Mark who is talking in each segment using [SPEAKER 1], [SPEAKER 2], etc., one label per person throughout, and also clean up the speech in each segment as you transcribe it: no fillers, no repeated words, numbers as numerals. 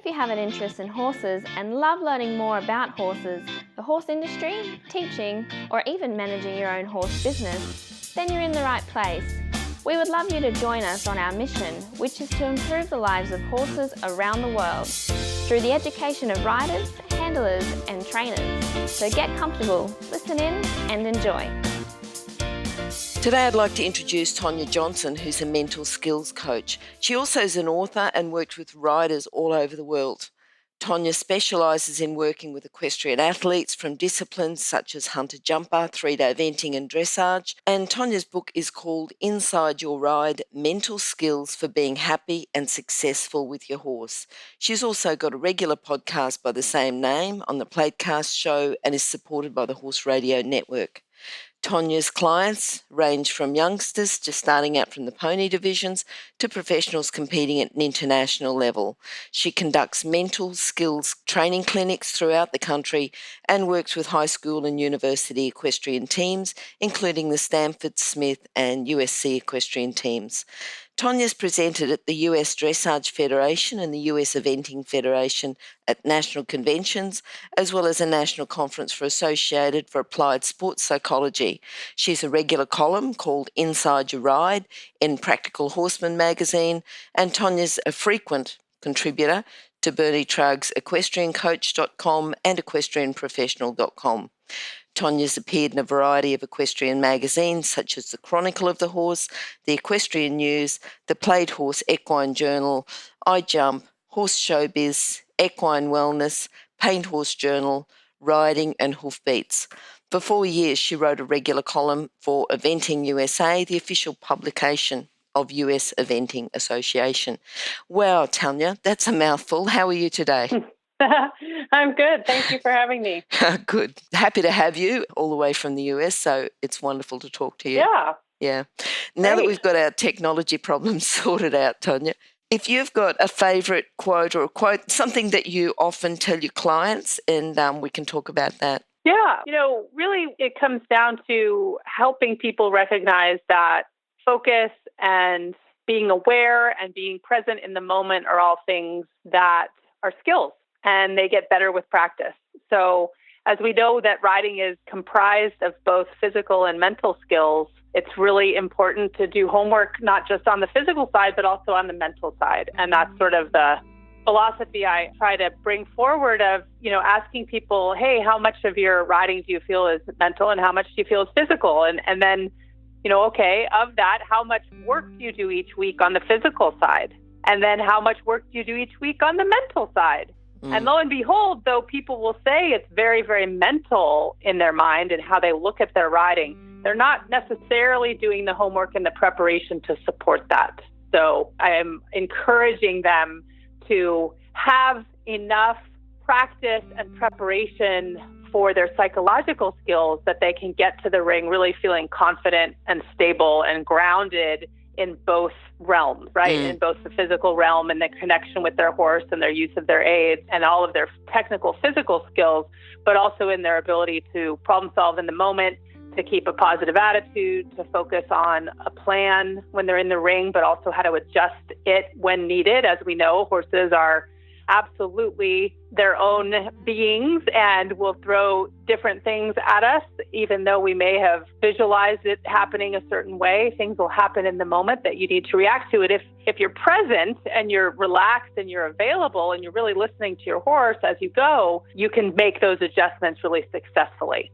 [SPEAKER 1] you have an interest in horses and love learning more about horses, the horse industry, teaching, or even managing your own horse business, then you're in the right place. We would love you to join us on our mission, which is to improve the lives of horses around the world through the education of riders, handlers, and trainers. So get comfortable, listen in, and enjoy.
[SPEAKER 2] Today I'd like to introduce Tonya Johnston, who's a mental skills coach. She also is an author and worked with riders all over the world. Tonya specialises in working with equestrian athletes from disciplines such as hunter-jumper, three-day eventing and dressage. And Tonya's book is called Inside Your Ride, Mental Skills for Being Happy and Successful with Your Horse. She's also got a regular podcast by the same name on the Platecast show and is supported by the Horse Radio Network. Tonya's clients range from youngsters just starting out from the pony divisions to professionals competing at an international level. She conducts mental skills training clinics throughout the country and works with high school and university equestrian teams, including the Stanford, Smith and USC equestrian teams. Tonya's presented at the US Dressage Federation and the US Eventing Federation at national conventions, as well as a national conference for Associated for Applied Sports Psychology. She's a regular column called Inside Your Ride in Practical Horseman magazine, and Tonya's a frequent contributor to Bernie Trugg's equestriancoach.com and equestrianprofessional.com. Tonya's appeared in a variety of equestrian magazines such as the Chronicle of the Horse, the Equestrian News, the Played Horse Equine Journal, iJump, Horse Showbiz, Equine Wellness, Paint Horse Journal, Riding and Hoofbeats. For 4 years, she wrote a regular column for Eventing USA, the official publication of US Eventing Association. Wow, Tonya, that's a mouthful. How are you today?
[SPEAKER 3] I'm good. Thank you for having me.
[SPEAKER 2] Good. Happy to have you all the way from the US, so it's wonderful to talk to you. Yeah. Now that we've got our technology problems sorted out, Tonya, if you've got a favourite quote or a quote, something that you often tell your clients, and we can talk about that.
[SPEAKER 3] Yeah. Really it comes down to helping people recognize that focus and being aware and being present in the moment are all things that are skills, and they get better with practice. So as we know that riding is comprised of both physical and mental skills, it's really important to do homework, not just on the physical side, but also on the mental side. And that's sort of the philosophy I try to bring forward of, asking people, hey, how much of your riding do you feel is mental and how much do you feel is physical? And then, okay, of that, how much work do you do each week on the physical side? And then how much work do you do each week on the mental side? And lo and behold, though people will say it's very, very mental in their mind and how they look at their riding, they're not necessarily doing the homework and the preparation to support that. So I am encouraging them to have enough practice and preparation for their psychological skills that they can get to the ring really feeling confident and stable and grounded in both realms, right? In both the physical realm and the connection with their horse and their use of their aids and all of their technical physical skills, but also in their ability to problem solve in the moment, to keep a positive attitude, to focus on a plan when they're in the ring, but also how to adjust it when needed. As we know, horses are absolutely their own beings and will throw different things at us. Even though we may have visualized it happening a certain way, things will happen in the moment that you need to react to it. If you're present and you're relaxed and you're available and you're really listening to your horse as you go, you can make those adjustments really successfully.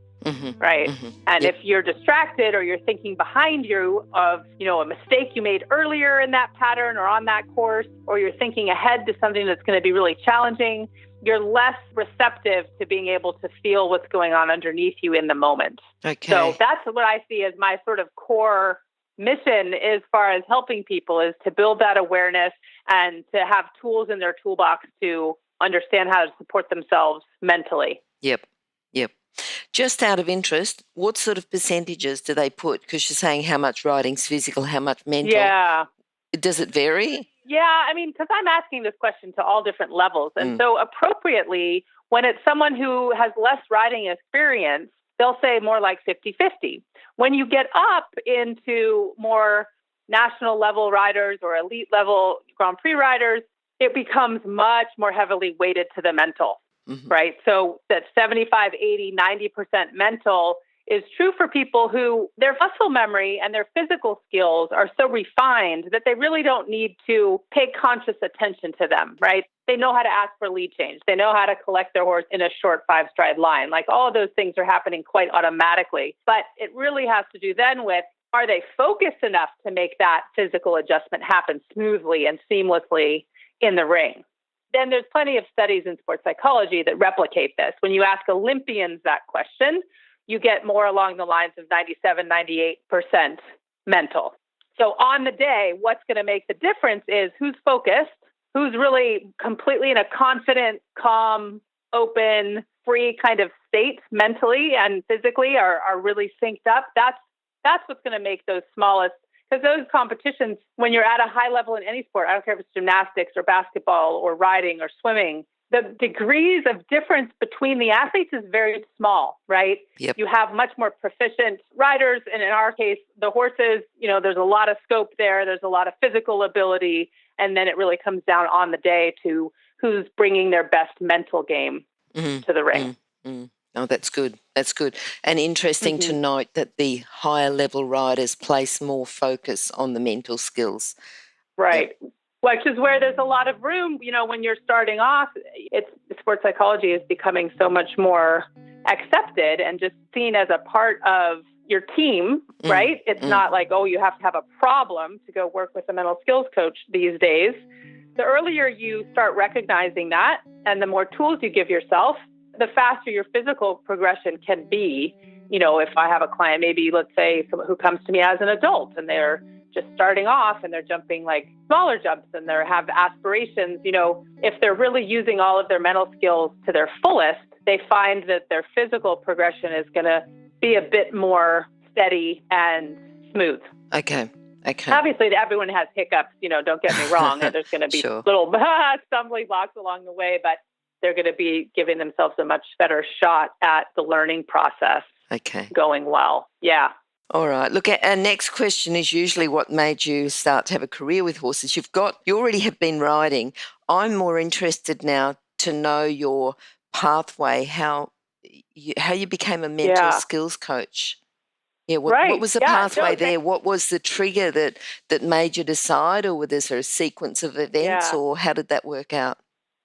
[SPEAKER 3] Right. And if you're distracted or you're thinking behind you of, a mistake you made earlier in that pattern or on that course, or you're thinking ahead to something that's going to be really challenging, you're less receptive to being able to feel what's going on underneath you in the moment.
[SPEAKER 2] Okay.
[SPEAKER 3] So that's what I see as my sort of core mission as far as helping people, is to build that awareness and to have tools in their toolbox to understand how to support themselves mentally.
[SPEAKER 2] Yep. Just out of interest, what sort of percentages do they put? Because you're saying how much riding's physical, how much mental.
[SPEAKER 3] Yeah.
[SPEAKER 2] Does it vary?
[SPEAKER 3] Yeah, because I'm asking this question to all different levels. And so appropriately, when it's someone who has less riding experience, they'll say more like 50-50. When you get up into more national level riders or elite level Grand Prix riders, it becomes much more heavily weighted to the mental,
[SPEAKER 2] Mm-hmm.
[SPEAKER 3] right? So that 75, 80, 90% mental is true for people who their muscle memory and their physical skills are so refined that they really don't need to pay conscious attention to them, right? They know how to ask for lead change. They know how to collect their horse in a short 5-stride line. Like all of those things are happening quite automatically. But it really has to do then with, are they focused enough to make that physical adjustment happen smoothly and seamlessly in the ring? Then there's plenty of studies in sports psychology that replicate this. When you ask Olympians that question, you get more along the lines of 97, 98% mental. So on the day, what's going to make the difference is who's focused, who's really completely in a confident, calm, open, free kind of state mentally and physically are really synced up. That's what's going to make those smallest, because those competitions, when you're at a high level in any sport, I don't care if it's gymnastics or basketball or riding or swimming, the degrees of difference between the athletes is very small, right?
[SPEAKER 2] Yep.
[SPEAKER 3] You have much more proficient riders. And in our case, the horses, there's a lot of scope there. There's a lot of physical ability. And then it really comes down on the day to who's bringing their best mental game to the ring.
[SPEAKER 2] Mm-hmm. Oh, that's good. That's good. And interesting to note that the higher level riders place more focus on the mental skills.
[SPEAKER 3] Right. Yep. Which is where there's a lot of room, when you're starting off, sports psychology is becoming so much more accepted and just seen as a part of your team, right? It's not like, you have to have a problem to go work with a mental skills coach these days. The earlier you start recognizing that and the more tools you give yourself, the faster your physical progression can be. If I have a client, maybe let's say who comes to me as an adult and they're just starting off and they're jumping like smaller jumps and they have aspirations, if they're really using all of their mental skills to their fullest, they find that their physical progression is going to be a bit more steady and smooth.
[SPEAKER 2] Okay.
[SPEAKER 3] Obviously, everyone has hiccups, don't get me wrong. There's going to be little stumbling blocks along the way, but they're going to be giving themselves a much better shot at the learning process going well. Yeah.
[SPEAKER 2] All right. Look, our next question is usually what made you start to have a career with horses. You already have been riding. I'm more interested now to know your pathway, how you became a mental skills coach. Yeah. What was the pathway there? What was the trigger that made you decide, or was there a sequence of events, or how did that work out?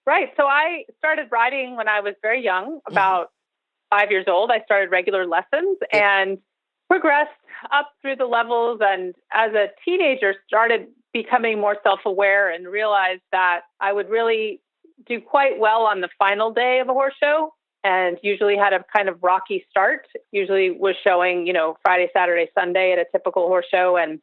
[SPEAKER 3] Right. So I started riding when I was very young, about 5 years old. I started regular lessons and progressed up through the levels, and as a teenager started becoming more self-aware and realized that I would really do quite well on the final day of a horse show, and usually had a kind of rocky start. Usually was showing, Friday, Saturday, Sunday at a typical horse show, and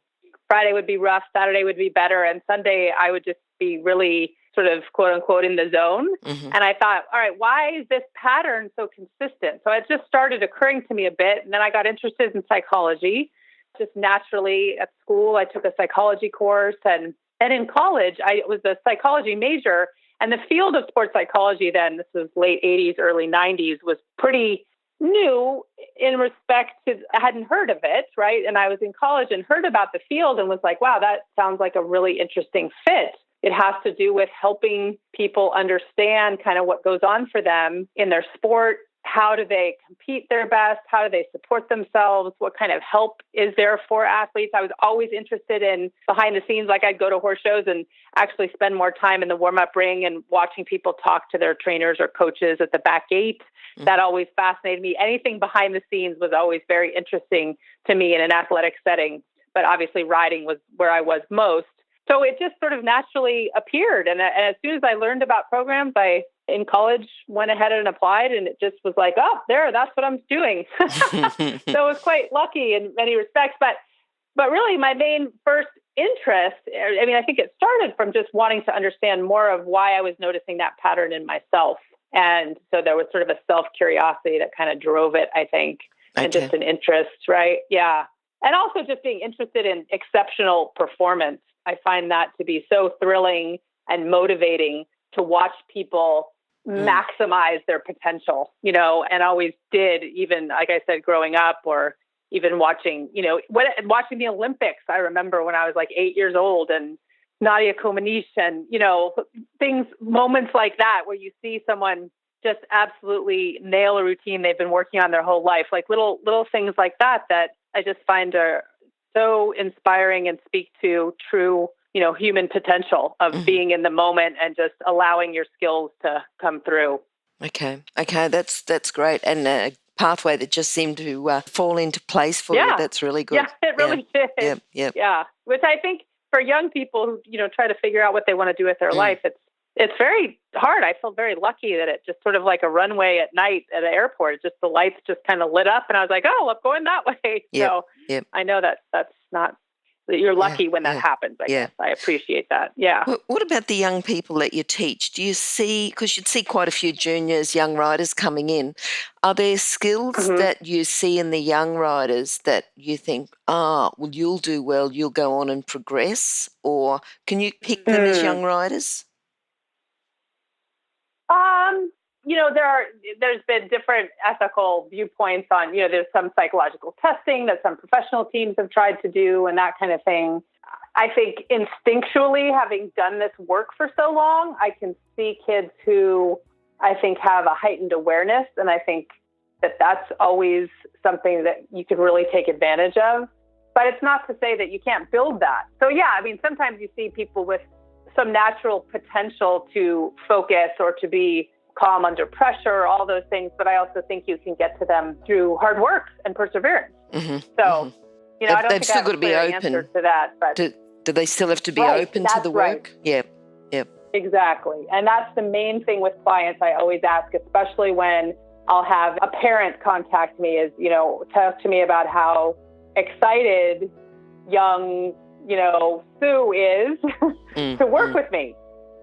[SPEAKER 3] Friday would be rough, Saturday would be better, and Sunday I would just be really sort of quote unquote in the zone. And I thought, all right, why is this pattern so consistent? So it just started occurring to me a bit. And then I got interested in psychology. Just naturally at school, I took a psychology course. And in college, I was a psychology major. And the field of sports psychology then, this was late 80s, early 90s, was pretty new in respect to, I hadn't heard of it, right? And I was in college and heard about the field and was like, wow, that sounds like a really interesting fit. It has to do with helping people understand kind of what goes on for them in their sport. How do they compete their best? How do they support themselves? What kind of help is there for athletes? I was always interested in behind the scenes. Like I'd go to horse shows and actually spend more time in the warm-up ring and watching people talk to their trainers or coaches at the back gate. That always fascinated me. Anything behind the scenes was always very interesting to me in an athletic setting. But obviously riding was where I was most. So it just sort of naturally appeared. And as soon as I learned about programs, I, in college, went ahead and applied. And it just was like, oh, that's what I'm doing. So it was quite lucky in many respects. But really, my main first interest, I think it started from just wanting to understand more of why I was noticing that pattern in myself. And so there was sort of a self-curiosity that kind of drove it, I think, and just an interest, right? Yeah. And also just being interested in exceptional performance. I find that to be so thrilling and motivating to watch people maximize their potential, and always did, even, like I said, growing up, or even watching, watching the Olympics. I remember when I was like 8 years old and Nadia Comaneci and, moments like that where you see someone just absolutely nail a routine they've been working on their whole life, like little things like that I just find are so inspiring and speak to true, human potential of being in the moment and just allowing your skills to come through.
[SPEAKER 2] Okay, that's great, and a pathway that just seemed to fall into place for you. That's really good.
[SPEAKER 3] Yeah, it really did. Yeah, which I think for young people who try to figure out what they want to do with their life, it's very hard. I feel very lucky that it just sort of like a runway at night at an airport. It's just the lights just kind of lit up, and I was like, oh, I'm going that way. So I know that's not. You're lucky when that happens, I guess. I appreciate that. Yeah.
[SPEAKER 2] What about the young people that you teach? Do you see, because you'd see quite a few juniors, young riders coming in, are there skills that you see in the young riders that you think, well, you'll do well, you'll go on and progress? Or can you pick them as young riders?
[SPEAKER 3] There's been different ethical viewpoints on, there's some psychological testing that some professional teams have tried to do and that kind of thing. I think instinctually, having done this work for so long, I can see kids who I think have a heightened awareness. And I think that's always something that you can really take advantage of. But it's not to say that you can't build that. So sometimes you see people with some natural potential to focus or to be calm under pressure, all those things. But I also think you can get to them through hard work and perseverance. I don't think I have a clear answer to that. But
[SPEAKER 2] do they still have to be open to the work?
[SPEAKER 3] Right.
[SPEAKER 2] Yeah.
[SPEAKER 3] Exactly. And that's the main thing with clients I always ask, especially when I'll have a parent contact me, is, talk to me about how excited young, Sue is to work with me.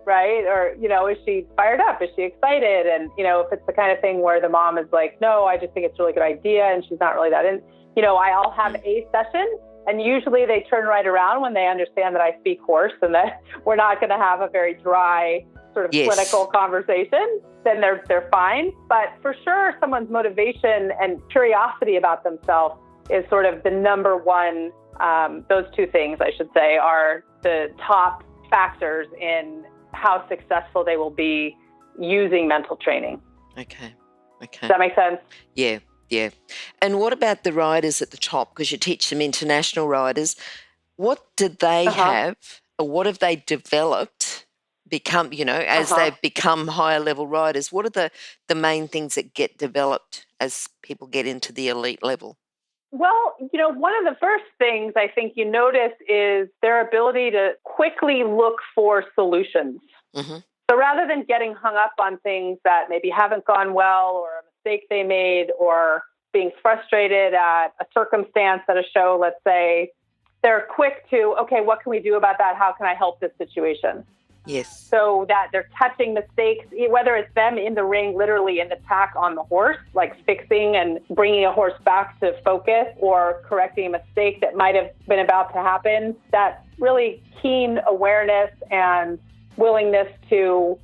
[SPEAKER 3] Right? Or, is she fired up? Is she excited? And, if it's the kind of thing where the mom is like, no, I just think it's a really good idea, and she's not really that in, I'll have a session, and usually they turn right around when they understand that I speak horse and that we're not going to have a very dry sort of clinical conversation. Then they're fine. But for sure, someone's motivation and curiosity about themselves is sort of the number one. Those two things, I should say, are the top factors in how successful they will be using mental training.
[SPEAKER 2] Okay.
[SPEAKER 3] Does that make sense?
[SPEAKER 2] Yeah. And what about the riders at the top? Because you teach some international riders. What did they have, or what have they developed, as they've become higher level riders? What are the main things that get developed as people get into the elite level?
[SPEAKER 3] Well, one of the first things I think you notice is their ability to quickly look for solutions. So rather than getting hung up on things that maybe haven't gone well, or a mistake they made, or being frustrated at a circumstance at a show, let's say, they're quick to, okay, what can we do about that? How can I help this situation?
[SPEAKER 2] Yes.
[SPEAKER 3] So that they're catching mistakes, whether it's them in the ring, literally in the tack on the horse, like fixing and bringing a horse back to focus, or correcting a mistake that might have been about to happen. That really keen awareness and willingness to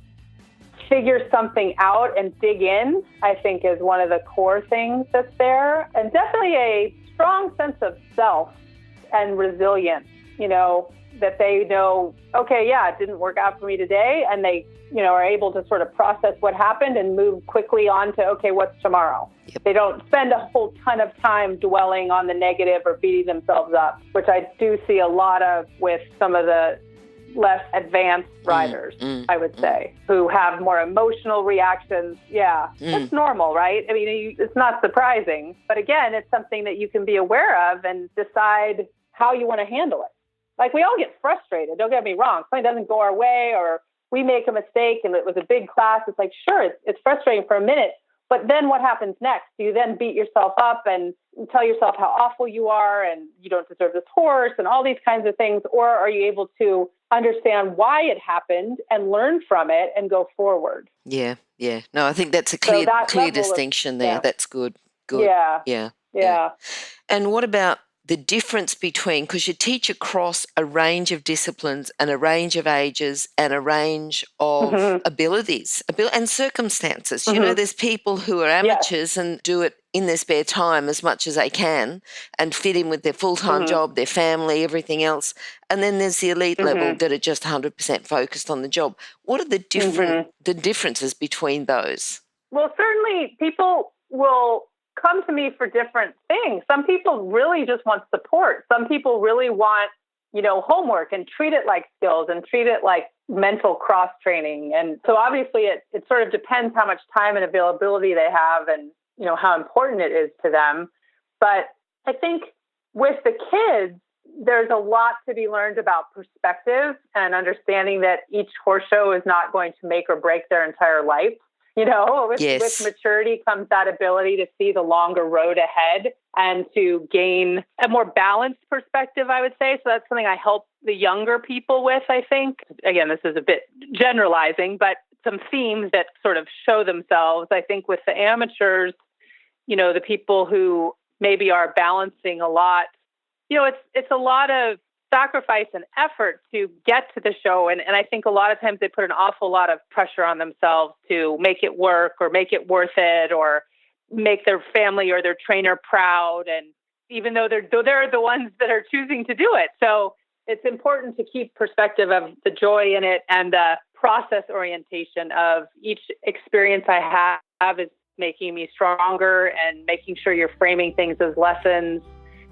[SPEAKER 3] figure something out and dig in, I think, is one of the core things that's there. And definitely a strong sense of self and resilience, that they know, okay, it didn't work out for me today. And they, are able to sort of process what happened and move quickly on to, okay, what's tomorrow? Yep. They don't spend a whole ton of time dwelling on the negative or beating themselves up, which I do see a lot of with some of the less advanced riders, I would say, who have more emotional reactions. That's normal, right? I mean, it's not surprising. But again, it's something that you can be aware of and decide how you want to handle it. Like, we all get frustrated. Don't get me wrong. Something doesn't go our way, or we make a mistake and it was a big class. It's like, sure, it's frustrating for a minute. But then what happens next? Do you then beat yourself up and tell yourself how awful you are and you don't deserve this horse and all these kinds of things? Or are you able to understand why it happened and learn from it and go forward?
[SPEAKER 2] Yeah. No, I think that's a clear distinction there. That's good. Yeah. And what about the difference between, because you teach across a range of disciplines and a range of ages and a range of abilities and circumstances. You know, there's people who are amateurs and do it in their spare time as much as they can and fit in with their full-time job, their family, everything else. And then there's the elite level that are just 100% focused on the job. What are the differences between those?
[SPEAKER 3] Well, certainly people will come to me for different things. Some people really just want support. Some people really want, homework and treat it like skills and treat it like mental cross-training. And so obviously it sort of depends how much time and availability they have and, how important it is to them. But I think with the kids, there's a lot to be learned about perspective and understanding that each horse show is not going to make or break their entire life. With maturity comes that ability to see the longer road ahead and to gain a more balanced perspective, I would say. So that's something I help the younger people with, I think. Again, this is a bit generalizing, but some themes that sort of show themselves. I think with the amateurs, the people who maybe are balancing a lot, it's a lot of sacrifice and effort to get to the show. And I think a lot of times they put an awful lot of pressure on themselves to make it work or make it worth it or make their family or their trainer proud. And even though they're the ones that are choosing to do it. So it's important to keep perspective of the joy in it and the process orientation of each experience I have is making me stronger and making sure you're framing things as lessons,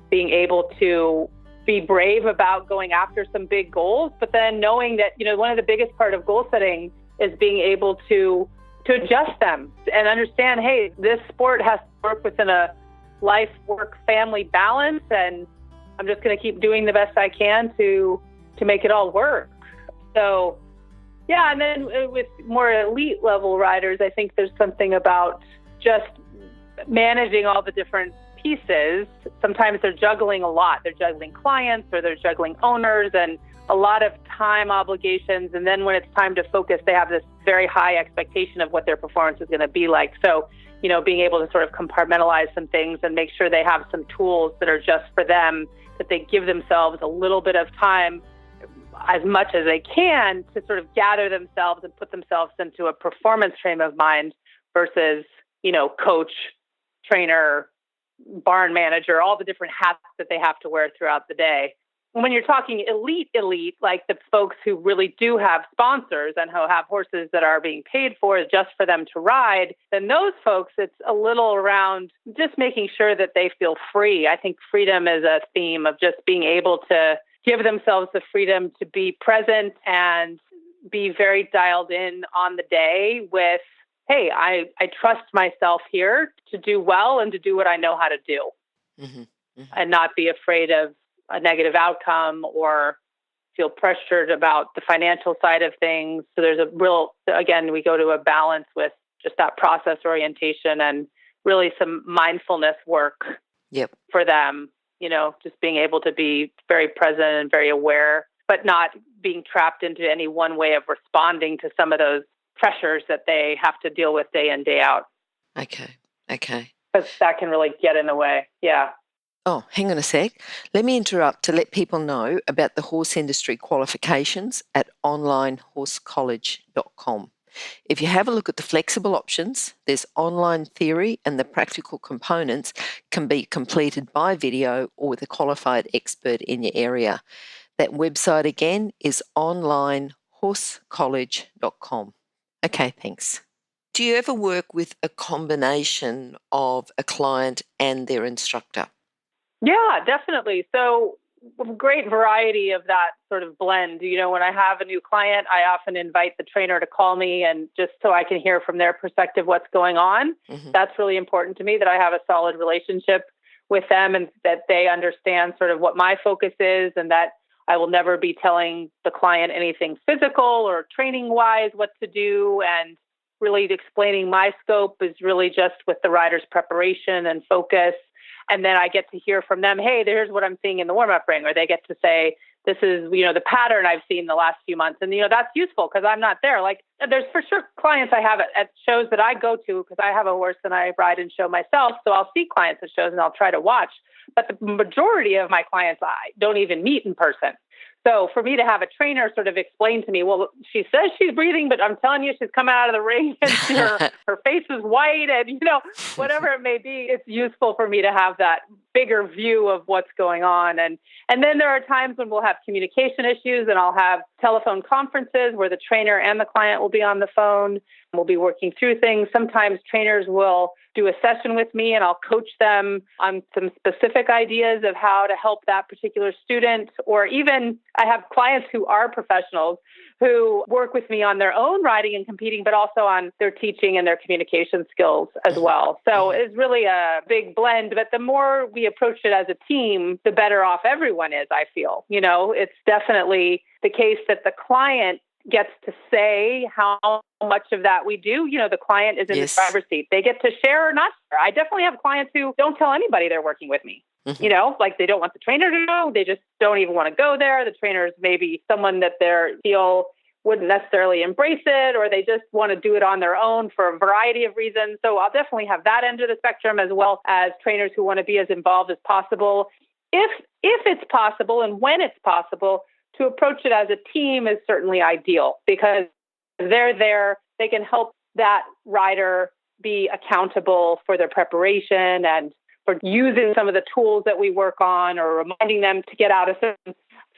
[SPEAKER 3] being able to be brave about going after some big goals, but then knowing that, one of the biggest part of goal setting is being able to adjust them and understand, hey, this sport has to work within a life, work, family balance. And I'm just going to keep doing the best I can to make it all work. So, yeah. And then with more elite level riders, I think there's something about just managing all the different pieces. Sometimes they're juggling a lot. They're juggling clients or they're juggling owners and a lot of time obligations. And then when it's time to focus, they have this very high expectation of what their performance is going to be like. So, being able to sort of compartmentalize some things and make sure they have some tools that are just for them, that they give themselves a little bit of time as much as they can to sort of gather themselves and put themselves into a performance frame of mind versus, coach, trainer, barn manager, all the different hats that they have to wear throughout the day. When you're talking elite, like the folks who really do have sponsors and who have horses that are being paid for just for them to ride, then those folks, it's a little around just making sure that they feel free. I think freedom is a theme of just being able to give themselves the freedom to be present and be very dialed in on the day with, hey, I trust myself here to do well and to do what I know how to do and not be afraid of a negative outcome or feel pressured about the financial side of things. So there's again, we go to a balance with just that process orientation and really some mindfulness work for them, just being able to be very present and very aware, but not being trapped into any one way of responding to some of those pressures that they have to deal with day in, day out.
[SPEAKER 2] Okay.
[SPEAKER 3] Because that can really get in the way. Yeah.
[SPEAKER 2] Oh, hang on a sec. Let me interrupt to let people know about the horse industry qualifications at onlinehorsecollege.com. If you have a look at the flexible options, there's online theory and the practical components can be completed by video or with a qualified expert in your area. That website again is onlinehorsecollege.com. Okay, thanks. Do you ever work with a combination of a client and their instructor?
[SPEAKER 3] Yeah, definitely. So a great variety of that sort of blend. When I have a new client, I often invite the trainer to call me and just so I can hear from their perspective what's going on. That's really important to me, that I have a solid relationship with them and that they understand sort of what my focus is and that I will never be telling the client anything physical or training-wise what to do. And really explaining my scope is really just with the rider's preparation and focus. And then I get to hear from them, hey, here's what I'm seeing in the warm-up ring. Or they get to say, this is, the pattern I've seen the last few months. And, that's useful because I'm not there. Like, there's for sure clients I have at shows that I go to because I have a horse and I ride and show myself. So I'll see clients at shows and I'll try to watch. But the majority of my clients I don't even meet in person. So for me to have a trainer sort of explain to me, well, she says she's breathing, but I'm telling you, she's coming out of the ring and her face is white and, whatever it may be, it's useful for me to have that bigger view of what's going on. And then there are times when we'll have communication issues and I'll have telephone conferences where the trainer and the client will be on the phone. We'll be working through things. Sometimes trainers will do a session with me and I'll coach them on some specific ideas of how to help that particular student. Or even I have clients who are professionals who work with me on their own riding and competing, but also on their teaching and their communication skills as well. So it's really a big blend. But the more we approach it as a team, the better off everyone is, I feel. It's definitely the case that the client gets to say how much of that we do. The client is in the driver's seat. They get to share or not share. I definitely have clients who don't tell anybody they're working with me. Like they don't want the trainer to know. They just don't even want to go there. The trainer is maybe someone that they feel wouldn't necessarily embrace it, or they just want to do it on their own for a variety of reasons. So I'll definitely have that end of the spectrum, as well as trainers who want to be as involved as possible. If it's possible and when it's possible, to approach it as a team is certainly ideal because they're there. They can help that rider be accountable for their preparation and for using some of the tools that we work on, or reminding them to get out a certain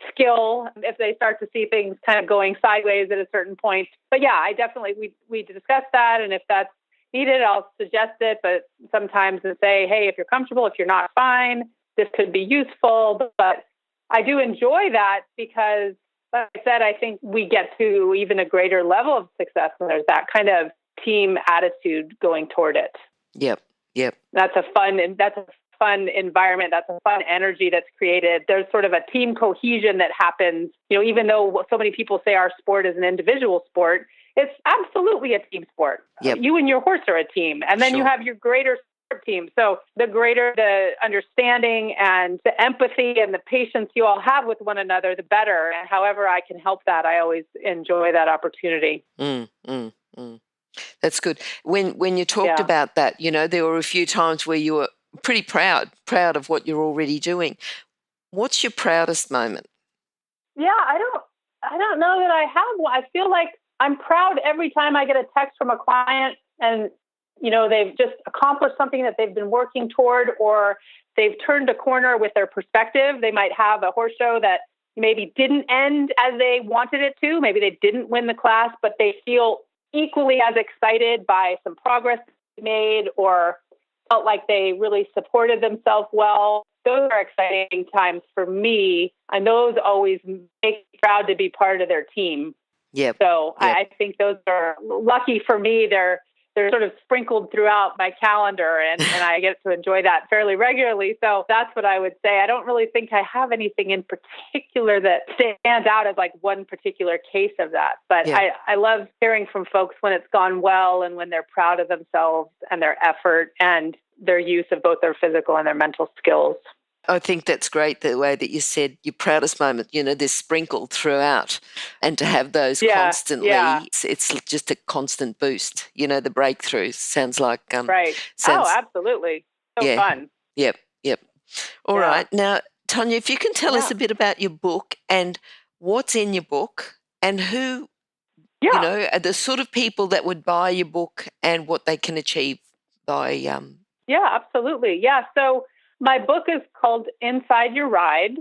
[SPEAKER 3] skill if they start to see things kind of going sideways at a certain point. But yeah, I definitely, we discuss that. And if that's needed, I'll suggest it. But sometimes and say, hey, if you're comfortable, if you're not, fine, this could be useful. But I do enjoy that because, like I said, I think we get to even a greater level of success when there's that kind of team attitude going toward it.
[SPEAKER 2] Yep.
[SPEAKER 3] That's a fun environment. That's a fun energy that's created. There's sort of a team cohesion that happens. Even though so many people say our sport is an individual sport, it's absolutely a team sport.
[SPEAKER 2] Yep.
[SPEAKER 3] You and your horse are a team, and then you have your greater team. So the greater the understanding and the empathy and the patience you all have with one another, the better. And however I can help that, I always enjoy that opportunity.
[SPEAKER 2] That's good. When you talked about that, there were a few times where you were pretty proud of what you're already doing. What's your proudest moment? Yeah,
[SPEAKER 3] I don't know that I have one. I feel like I'm proud every time I get a text from a client and they've just accomplished something that they've been working toward, or they've turned a corner with their perspective. They might have a horse show that maybe didn't end as they wanted it to. Maybe they didn't win the class, but they feel equally as excited by some progress they made, or felt like they really supported themselves well. Those are exciting times for me, and those always make me proud to be part of their team.
[SPEAKER 2] Yep.
[SPEAKER 3] So I think those are lucky for me. They're sort of sprinkled throughout my calendar, and I get to enjoy that fairly regularly. So that's what I would say. I don't really think I have anything in particular that stands out as like one particular case of that. But I love hearing from folks when it's gone well and when they're proud of themselves and their effort and their use of both their physical and their mental skills.
[SPEAKER 2] I think that's great, the way that you said your proudest moment, they're sprinkled throughout, and to have those constantly, it's just a constant boost, the breakthrough sounds like.
[SPEAKER 3] Right. Absolutely. So fun.
[SPEAKER 2] Yep. All right. Now, Tonya, if you can tell us a bit about your book and what's in your book and who, are the sort of people that would buy your book and what they can achieve by.
[SPEAKER 3] Yeah, absolutely. Yeah. So my book is called Inside Your Ride,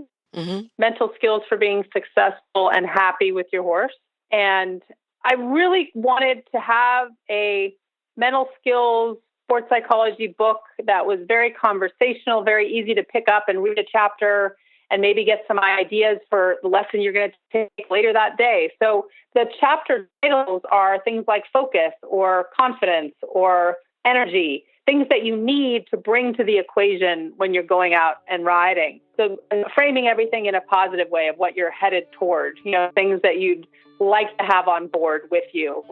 [SPEAKER 3] Mental Skills for Being Successful and Happy with Your Horse. And I really wanted to have a mental skills, sports psychology book that was very conversational, very easy to pick up and read a chapter and maybe get some ideas for the lesson you're going to take later that day. So the chapter titles are things like focus or confidence or energy, things that you need to bring to the equation when you're going out and riding. So framing everything in a positive way of what you're headed toward, things that you'd like to have on board with you.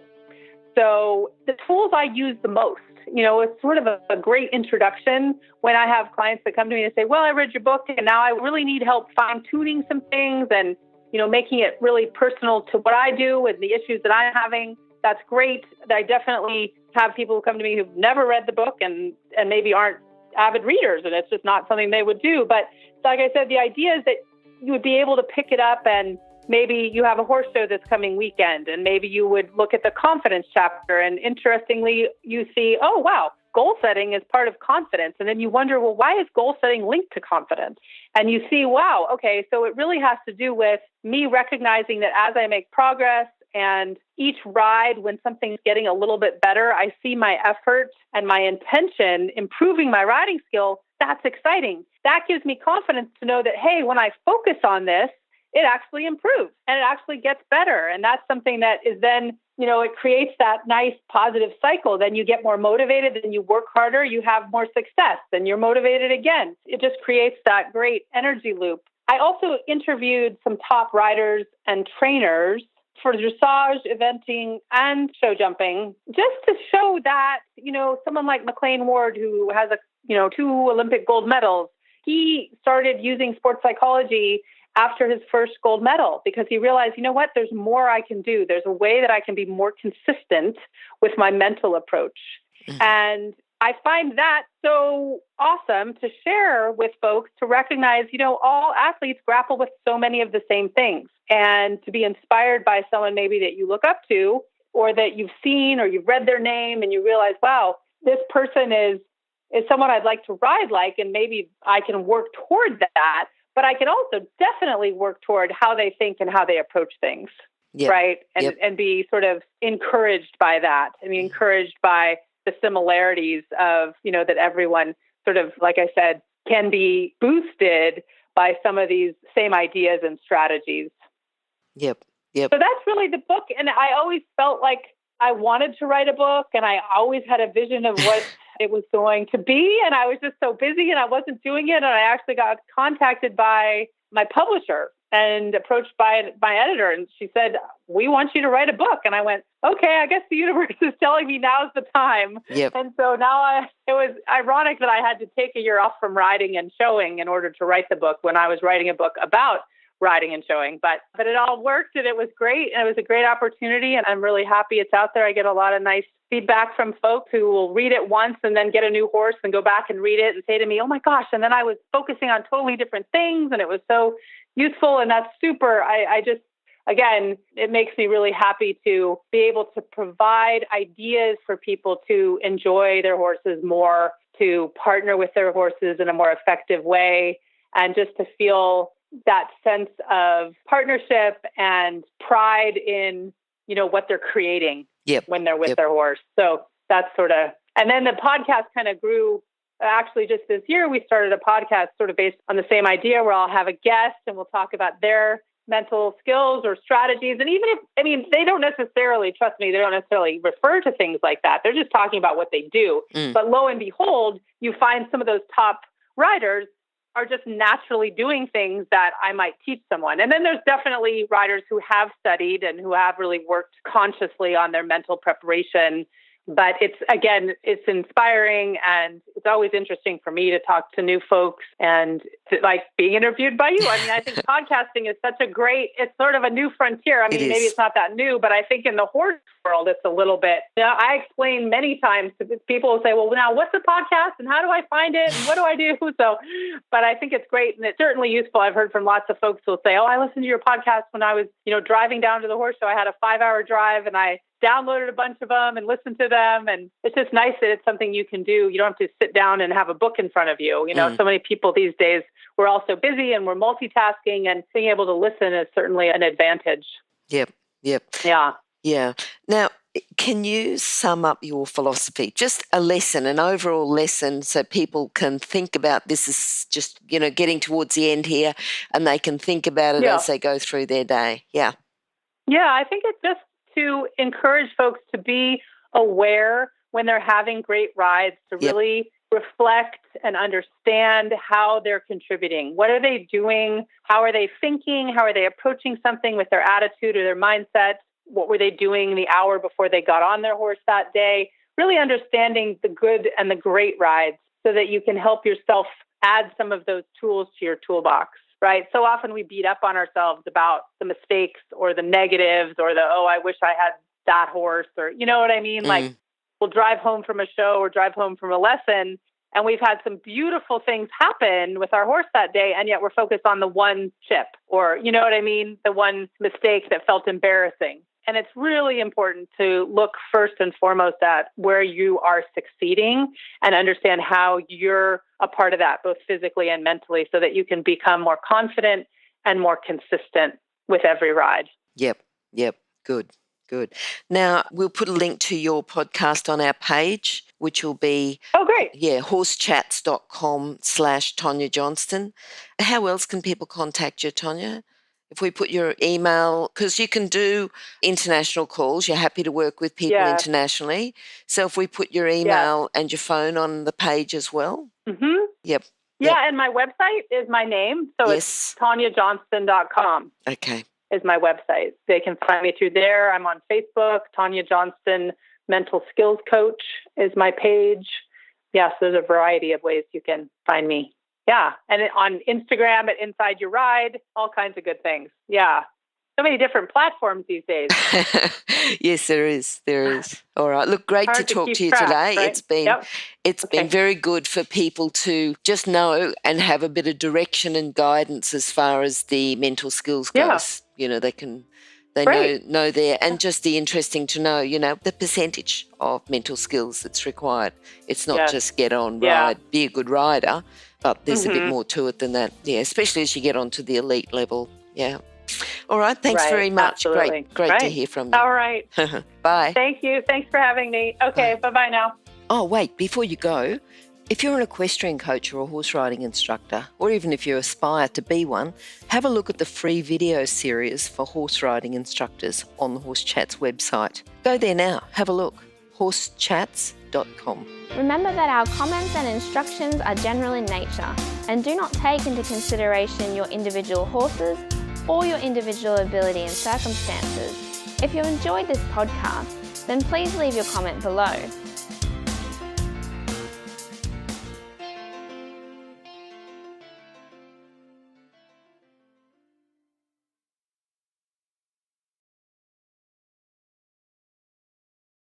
[SPEAKER 3] So the tools I use the most it's sort of a great introduction when I have clients that come to me and say, well, I read your book and now I really need help fine tuning some things and, making it really personal to what I do and the issues that I'm having. That's great. I definitely have people who come to me who've never read the book and maybe aren't avid readers, and it's just not something they would do. But like I said, the idea is that you would be able to pick it up, and maybe you have a horse show this coming weekend, and maybe you would look at the confidence chapter, and interestingly, you see, oh, wow, goal setting is part of confidence. And then you wonder, well, why is goal setting linked to confidence? And you see, wow, okay, so it really has to do with me recognizing that as I make progress and each ride, when something's getting a little bit better, I see my effort and my intention improving my riding skill. That's exciting. That gives me confidence to know that, hey, when I focus on this, it actually improves and it actually gets better. And that's something that is then, it creates that nice positive cycle. Then you get more motivated, then you work harder, you have more success, then you're motivated again. It just creates that great energy loop. I also interviewed some top riders and trainers for dressage, eventing, and show jumping, just to show that, someone like McLean Ward, who has 2 Olympic gold medals, he started using sports psychology after his first gold medal because he realized, there's more I can do. There's a way that I can be more consistent with my mental approach. Mm-hmm. And I find that so awesome to share with folks to recognize, all athletes grapple with so many of the same things, and to be inspired by someone maybe that you look up to or that you've seen or you've read their name and you realize, wow, this person is someone I'd like to ride like, and maybe I can work toward that. But I can also definitely work toward how they think and how they approach things, right? And be sort of encouraged by that. Encouraged by the similarities of, that everyone sort of, like I said, can be boosted by some of these same ideas and strategies.
[SPEAKER 2] Yep.
[SPEAKER 3] So that's really the book. And I always felt like I wanted to write a book, and I always had a vision of what it was going to be. And I was just so busy and I wasn't doing it. And I actually got contacted by my publisher and approached by my editor. And she said, we want you to write a book. And I went, okay, I guess the universe is telling me now's the time.
[SPEAKER 2] Yep.
[SPEAKER 3] And so now it was ironic that I had to take a year off from riding and showing in order to write the book when I was writing a book about riding and showing. But it all worked, and it was great. And it was a great opportunity. And I'm really happy it's out there. I get a lot of nice feedback from folks who will read it once and then get a new horse and go back and read it and say to me, oh my gosh. And then I was focusing on totally different things, and it was so useful. And that's super. I just, again, it makes me really happy to be able to provide ideas for people to enjoy their horses more, to partner with their horses in a more effective way, and just to feel that sense of partnership and pride in, what they're creating when they're with their horse. So that's sort of, and then the podcast kind of grew. Actually, just this year, we started a podcast sort of based on the same idea where I'll have a guest and we'll talk about their mental skills or strategies. And even if, they don't necessarily, trust me, they don't necessarily refer to things like that. They're just talking about what they do. But lo and behold, you find some of those top riders are just naturally doing things that I might teach someone. And then there's definitely riders who have studied and who have really worked consciously on their mental preparation. But it's inspiring, and it's always interesting for me to talk to new folks and to, like, being interviewed by you. I think podcasting is such a great, it's sort of a new frontier. Maybe it's not that new, but I think in the horse world, it's a little bit, I explain many times to people who say, well, now what's a podcast and how do I find it and what do I do? So, but I think it's great, and it's certainly useful. I've heard from lots of folks who will say, oh, I listened to your podcast when I was, driving down to the horse show. I had a 5-hour drive and I downloaded a bunch of them and listened to them. And it's just nice that it's something you can do. You don't have to sit down and have a book in front of you. So many people these days, we're all so busy and we're multitasking, and being able to listen is certainly an advantage.
[SPEAKER 2] Yep. Yeah. Now, can you sum up your philosophy? Just a lesson, an overall lesson, so people can think about this is just, getting towards the end here, and they can think about it as they go through their day. Yeah. Yeah,
[SPEAKER 3] I think it's just to encourage folks to be aware when they're having great rides, to really reflect and understand how they're contributing. What are they doing? How are they thinking? How are they approaching something with their attitude or their mindset? What were they doing the hour before they got on their horse that day? really understanding the good and the great rides so that you can help yourself add some of those tools to your toolbox, right? So often we beat up on ourselves about the mistakes or the negatives or I wish I had that horse, or you know what I mean? Like we'll drive home from a show or drive home from a lesson, and we've had some beautiful things happen with our horse that day, and yet we're focused on the one chip or, you know what I mean? The one mistake that felt embarrassing. And it's really important to look first and foremost at where you are succeeding and understand how you're a part of that, both physically and mentally, so that you can become more confident and more consistent with every ride.
[SPEAKER 2] Yep. Good. Now, we'll put a link to your podcast on our page, which will be horsechats.com/Tonya Johnston. How else can people contact you, Tonya? If we put your email, because you can do international calls, you're happy to work with people internationally. So if we put your email and your phone on the page as well.
[SPEAKER 3] Mm-hmm.
[SPEAKER 2] Yep.
[SPEAKER 3] Yeah, and my website is my name. So it's TonyaJohnston.com.
[SPEAKER 2] Okay.
[SPEAKER 3] Is my website. They can find me through there. I'm on Facebook. Tonya Johnston Mental Skills Coach is my page. Yes, there's a variety of ways you can find me. Yeah. And on Instagram at Inside Your Ride, all kinds of good things. Yeah. So many different platforms these days.
[SPEAKER 2] Yes, there is. All right. Look, great to talk to you today. Right? It's been very good for people to just know and have a bit of direction and guidance as far as the mental skills goes. You know, they know there, and just the interesting to know, you know, the percentage of mental skills that's required. It's not just get on, ride, be a good rider, but there's a bit more to it than that. Yeah, especially as you get onto the elite level. Yeah. All right. Thanks very much.
[SPEAKER 3] Absolutely.
[SPEAKER 2] Great to hear from you.
[SPEAKER 3] All right.
[SPEAKER 2] Bye.
[SPEAKER 3] Thank you. Thanks for having me. Okay. Bye-bye now.
[SPEAKER 2] Oh, wait, before you go, if you're an equestrian coach or a horse riding instructor, or even if you aspire to be one, have a look at the free video series for horse riding instructors on the Horse Chats website. Go there now. Have a look. horsechats.com.
[SPEAKER 1] Remember that our comments and instructions are general in nature and do not take into consideration your individual horses or your individual ability and circumstances. If you enjoyed this podcast, then please leave your comment below.